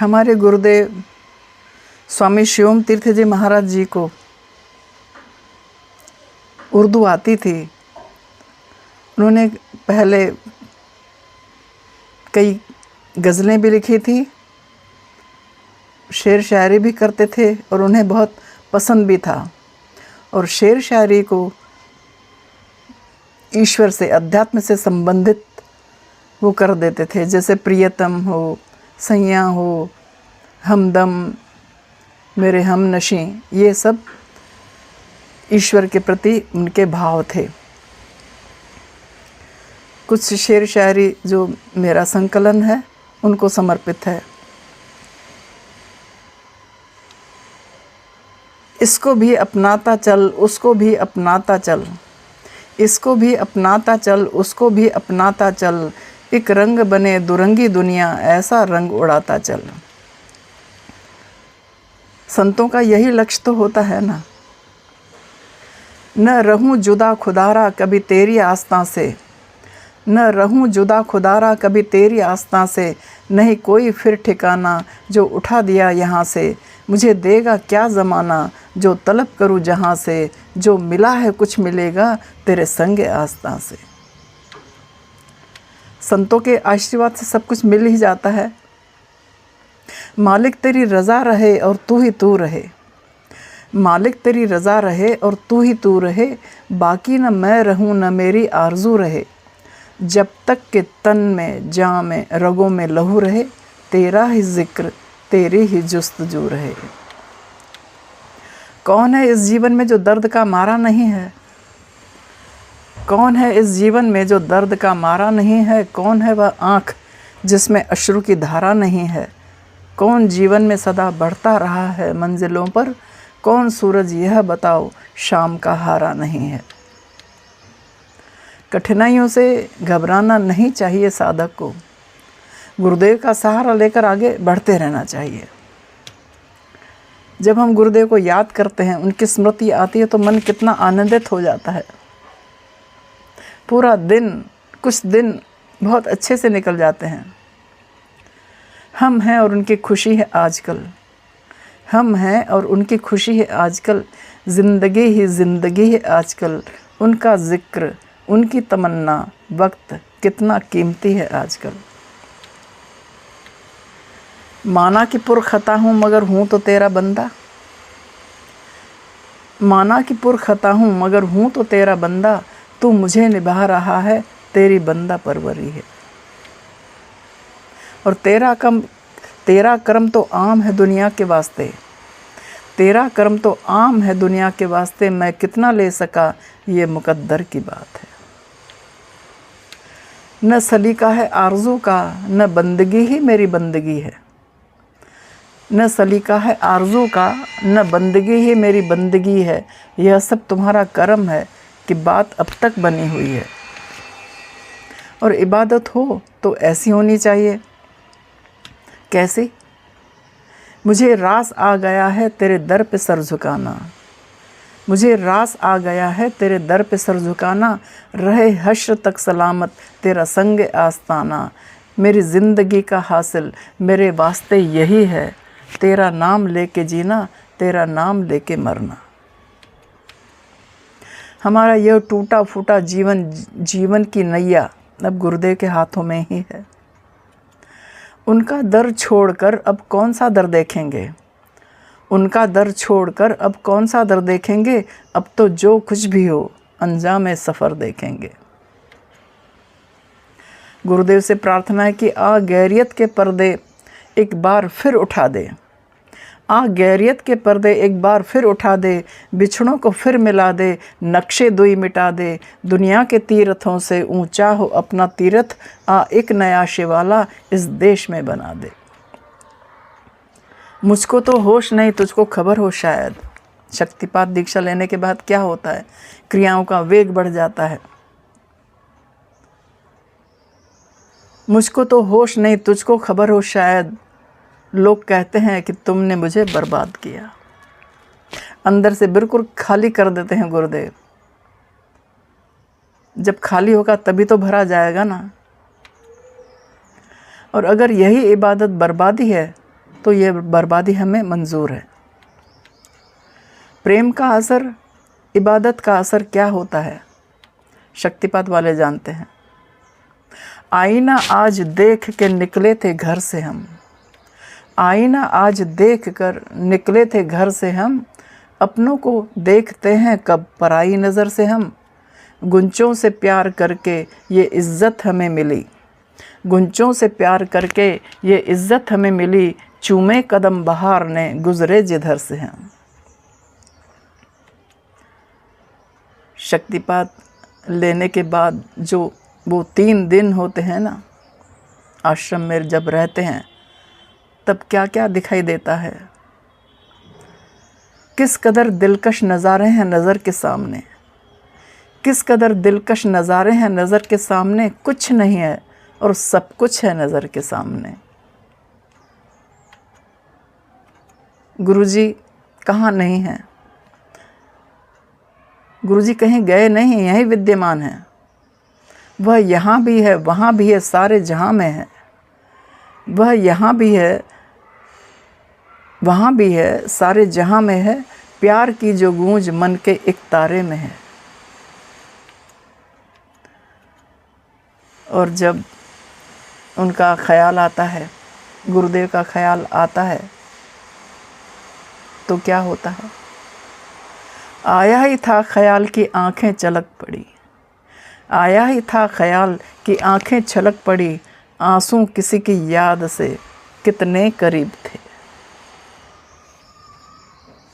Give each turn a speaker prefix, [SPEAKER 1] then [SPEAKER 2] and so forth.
[SPEAKER 1] हमारे गुरुदेव स्वामी शिवम तीर्थ जी महाराज जी को उर्दू आती थी। उन्होंने पहले कई गज़लें भी लिखी थी, शेर शायरी भी करते थे और उन्हें बहुत पसंद भी था। और शेर शायरी को ईश्वर से, अध्यात्म से संबंधित वो कर देते थे, जैसे प्रियतम हो, सैया हो, हमदम, मेरे हम नशी, ये सब ईश्वर के प्रति उनके भाव थे। कुछ शेर शायरी जो मेरा संकलन है उनको समर्पित है। इसको भी अपनाता चल, उसको भी अपनाता चल, इसको भी अपनाता चल, उसको भी अपनाता चल, एक रंग बने दुरंगी दुनिया, ऐसा रंग उड़ाता चल। संतों का यही लक्ष्य तो होता है ना। न रहूं जुदा खुदारा कभी तेरी आस्था से, न रहूं जुदा खुदारा कभी तेरी आस्था से, नहीं कोई फिर ठिकाना जो उठा दिया यहाँ से, मुझे देगा क्या ज़माना जो तलब करूँ जहाँ से, जो मिला है कुछ मिलेगा तेरे संग आस्था से। संतों के आशीर्वाद से सब कुछ मिल ही जाता है। मालिक तेरी रज़ा रहे और तू ही तू रहे, मालिक तेरी रज़ा रहे और तू ही तू रहे, बाकी न मैं रहूं न मेरी आरज़ू रहे, जब तक के तन में जान में रगों में लहू रहे, तेरा ही ज़िक्र तेरी ही जुस्तजू रहे। कौन है इस जीवन में जो दर्द का मारा नहीं है? कौन है इस जीवन में जो दर्द का मारा नहीं है? कौन है वह आँख जिसमें अश्रु की धारा नहीं है? कौन जीवन में सदा बढ़ता रहा है मंजिलों पर? कौन सूरज यह बताओ शाम का हारा नहीं है? कठिनाइयों से घबराना नहीं चाहिए साधक को, गुरुदेव का सहारा लेकर आगे बढ़ते रहना चाहिए। जब हम गुरुदेव को याद करते हैं, उनकी स्मृति आती है तो मन कितना आनंदित हो जाता है। पूरा दिन, कुछ दिन बहुत अच्छे से निकल जाते हैं। हम हैं और उनकी खुशी है आजकल, हम हैं और उनकी खुशी है आजकल, ज़िंदगी ही ज़िंदगी है आजकल, उनका ज़िक्र, उनकी तमन्ना, वक्त कितना कीमती है आजकल। माना कि पुरखता हूँ मगर हूँ तो तेरा बंदा, माना कि पुरखता हूँ मगर हूँ तो तेरा बंदा, तू मुझे निभा रहा है तेरी बंदा परवरी है। और तेरा कर्म तो आम है दुनिया के वास्ते, तेरा कर्म तो आम है दुनिया के वास्ते, मैं कितना ले सका ये मुकद्दर की बात है। न सलीका है आरज़ू का, न बंदगी ही मेरी बंदगी है, न सलीका है आरज़ू का, न बंदगी ही मेरी बंदगी है, यह सब तुम्हारा कर्म है कि बात अब तक बनी हुई है। और इबादत हो तो ऐसी होनी चाहिए। कैसी? मुझे रास आ गया है तेरे दर पे सर झुकाना, मुझे रास आ गया है तेरे दर पे सर झुकाना, रहे हश्र तक सलामत तेरा संग आस्ताना, मेरी ज़िंदगी का हासिल मेरे वास्ते यही है, तेरा नाम लेके जीना, तेरा नाम लेके मरना। हमारा यह टूटा फूटा जीवन की नैया अब गुरुदेव के हाथों में ही है। उनका दर छोड़कर अब कौन सा दर देखेंगे, उनका दर छोड़कर अब कौन सा दर देखेंगे, अब तो जो कुछ भी हो अंजाम सफ़र देखेंगे। गुरुदेव से प्रार्थना है कि आ गैरियत के पर्दे एक बार फिर उठा दे, आ गैरियत के पर्दे एक बार फिर उठा दे, बिछड़ों को फिर मिला दे, नक्शे दुई मिटा दे, दुनिया के तीर्थों से ऊंचा हो अपना तीर्थ, आ एक नया शिवाला इस देश में बना दे। मुझको तो होश नहीं तुझको खबर हो शायद, शक्तिपात दीक्षा लेने के बाद क्या होता है, क्रियाओं का वेग बढ़ जाता है। मुझको तो होश नहीं तुझको खबर हो शायद, लोग कहते हैं कि तुमने मुझे बर्बाद किया। अंदर से बिल्कुल खाली कर देते हैं गुरुदेव। जब खाली होगा तभी तो भरा जाएगा ना। और अगर यही इबादत बर्बादी है तो ये बर्बादी हमें मंजूर है। प्रेम का असर, इबादत का असर क्या होता है, शक्तिपात वाले जानते हैं। आईना आज देख के निकले थे घर से हम, आईना आज देख कर निकले थे घर से हम, अपनों को देखते हैं कब पराई नज़र से हम। गुंचों से प्यार करके ये इज़्ज़त हमें मिली, गुंचों से प्यार करके ये इज़्ज़त हमें मिली, चूमे कदम बहार ने गुज़रे जिधर से हम। शक्तिपात लेने के बाद जो वो 3 दिन होते हैं ना आश्रम में जब रहते हैं, तब क्या क्या दिखाई देता है। किस कदर दिलकश नज़ारे हैं नज़र के सामने, किस कदर दिलकश नज़ारे हैं नज़र के सामने। कुछ नहीं है और सब कुछ है नज़र के सामने। गुरुजी कहाँ नहीं हैं, गुरुजी कहीं गए नहीं, यहीं विद्यमान हैं। वह यहाँ भी है, वहाँ भी है, सारे जहाँ में है। वह यहाँ भी है, वहाँ भी है, सारे जहाँ में है। प्यार की जो गूंज मन के एक तारे में है। और जब उनका ख्याल आता है, गुरुदेव का ख्याल आता है, तो क्या होता है। आया ही था ख्याल की आंखें चलक पड़ी, आया ही था ख्याल की आंखें छलक पड़ी। आंसू किसी की याद से कितने करीब थे।